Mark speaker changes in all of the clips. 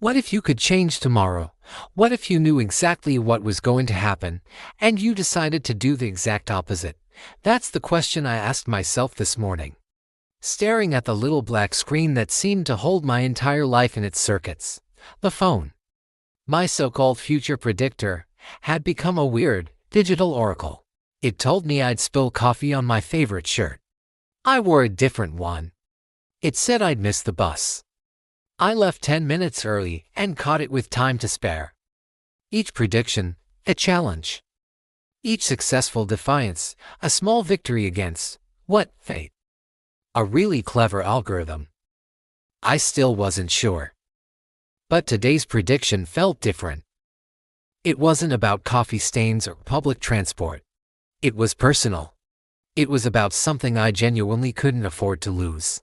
Speaker 1: What if you could change tomorrow? What if you knew exactly what was going to happen, and you decided to do the exact opposite? That's the question I asked myself this morning, staring at the little black screen that seemed to hold my entire life in its circuits. The phone, my so-called future predictor, had become a weird, digital oracle. It told me I'd spill coffee on my favorite shirt. I wore a different one. It said I'd miss the bus. I left 10 minutes early and caught it with time to spare. Each prediction, a challenge. Each successful defiance, a small victory against, what, fate? A really clever algorithm. I still wasn't sure. But today's prediction felt different. It wasn't about coffee stains or public transport. It was personal. It was about something I genuinely couldn't afford to lose.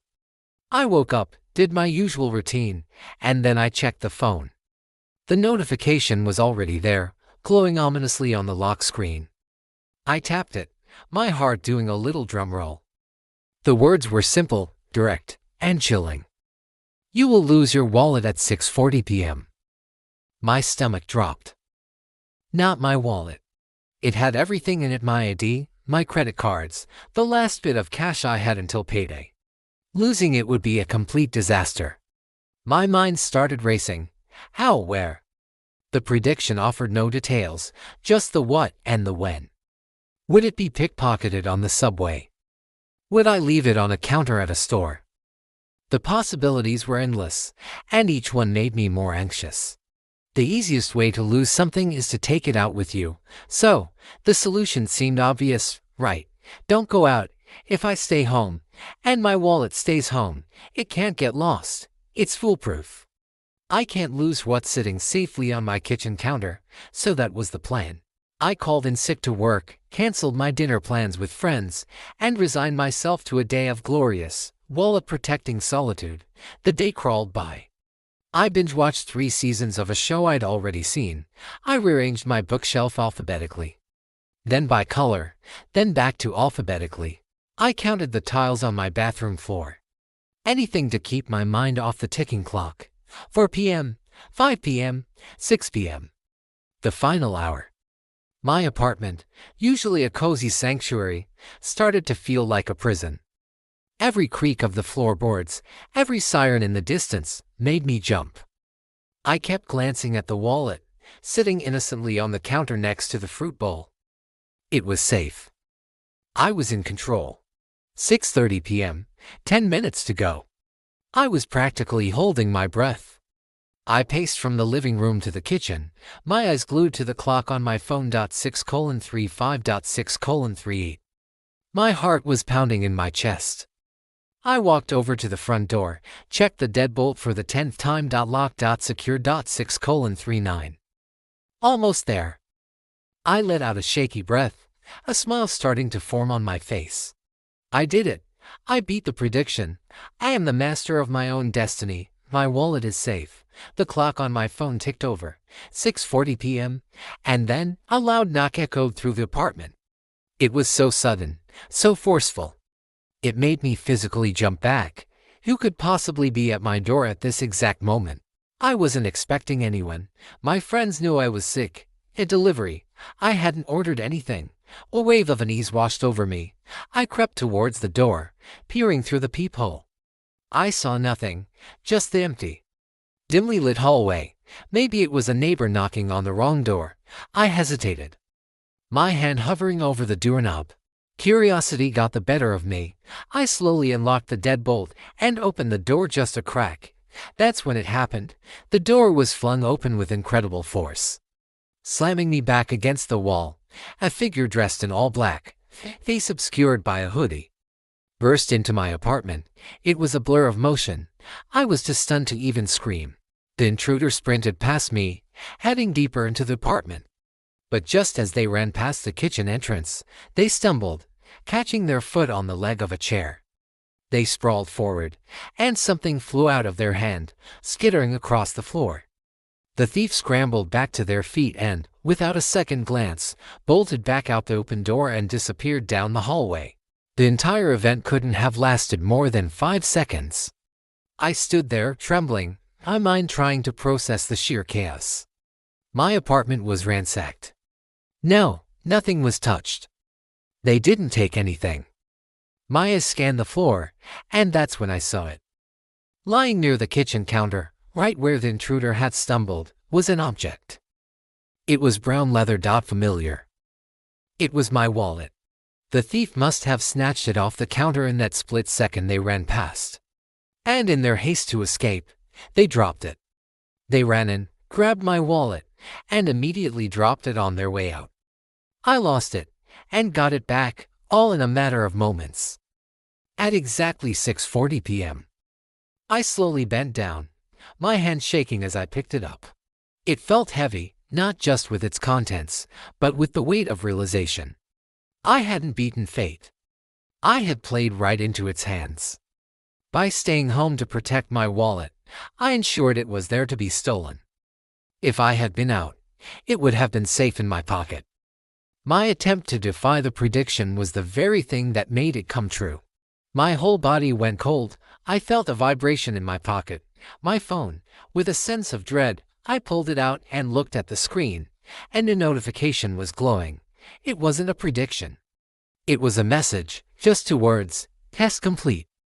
Speaker 1: I woke up, did my usual routine, and then I checked the phone. The notification was already there, glowing ominously on the lock screen. I tapped it, my heart doing a little drum roll. The words were simple, direct, and chilling. You will lose your wallet at 6:40 p.m. My stomach dropped. Not my wallet. It had everything in it: my ID, my credit cards, the last bit of cash I had until payday. Losing it would be a complete disaster. My mind started racing. How, where? The prediction offered no details, just the what and the when. Would it be pickpocketed on the subway? Would I leave it on a counter at a store? The possibilities were endless, and each one made me more anxious. The easiest way to lose something is to take it out with you, so the solution seemed obvious, right? Don't go out. If I stay home, and my wallet stays home, it can't get lost. It's foolproof. I can't lose what's sitting safely on my kitchen counter, so that was the plan. I called in sick to work, canceled my dinner plans with friends, and resigned myself to a day of glorious, wallet-protecting solitude. The day crawled by. I binge-watched 3 seasons of a show I'd already seen. I rearranged my bookshelf alphabetically. Then by color, then back to alphabetically. I counted the tiles on my bathroom floor. Anything to keep my mind off the ticking clock. 4 p.m., 5 p.m., 6 p.m. The final hour. My apartment, usually a cozy sanctuary, started to feel like a prison. Every creak of the floorboards, every siren in the distance, made me jump. I kept glancing at the wallet, sitting innocently on the counter next to the fruit bowl. It was safe. I was in control. 6:30 p.m., 10 minutes to go. I was practically holding my breath. I paced from the living room to the kitchen, my eyes glued to the clock on my phone. 6:35.6:38. My heart was pounding in my chest. I walked over to the front door, checked the deadbolt for the 10th time. Lock. Secure. 6:39. Almost there. I let out a shaky breath, a smile starting to form on my face. I did it. I beat the prediction. I am the master of my own destiny. My wallet is safe. The clock on my phone ticked over. 6:40 p.m. And then a loud knock echoed through the apartment. It was so sudden, so forceful. It made me physically jump back. Who could possibly be at my door at this exact moment? I wasn't expecting anyone. My friends knew I was sick. A delivery. I hadn't ordered anything. A wave of unease washed over me. I crept towards the door, peering through the peephole. I saw nothing, just the empty, dimly lit hallway. Maybe it was a neighbor knocking on the wrong door. I hesitated, my hand hovering over the doorknob. Curiosity got the better of me. I slowly unlocked the deadbolt and opened the door just a crack. That's when it happened. The door was flung open with incredible force, slamming me back against the wall. A figure dressed in all black, face obscured by a hoodie, burst into my apartment. It was a blur of motion. I was too stunned to even scream. The intruder sprinted past me, heading deeper into the apartment. But just as they ran past the kitchen entrance, they stumbled, catching their foot on the leg of a chair. They sprawled forward, and something flew out of their hand, skittering across the floor. The thief scrambled back to their feet and, without a second glance, bolted back out the open door and disappeared down the hallway. The entire event couldn't have lasted more than 5 seconds. I stood there, trembling, my mind trying to process the sheer chaos. My apartment was ransacked. No, nothing was touched. They didn't take anything. My eyes scanned the floor, and that's when I saw it. Lying near the kitchen counter, right where the intruder had stumbled, was an object. It was brown leather. Familiar. It was my wallet. The thief must have snatched it off the counter in that split second they ran past. And in their haste to escape, they dropped it. They ran in, grabbed my wallet, and immediately dropped it on their way out. I lost it, and got it back, all in a matter of moments. At exactly 6:40 p.m. I slowly bent down, my hand shaking as I picked it up. It felt heavy, not just with its contents, but with the weight of realization. I hadn't beaten fate. I had played right into its hands. By staying home to protect my wallet, I ensured it was there to be stolen. If I had been out, it would have been safe in my pocket. My attempt to defy the prediction was the very thing that made it come true. My whole body went cold. I felt a vibration in my pocket, my phone. With a sense of dread, I pulled it out and looked at the screen, and a notification was glowing. It wasn't a prediction. It was a message, just 2 words: test complete.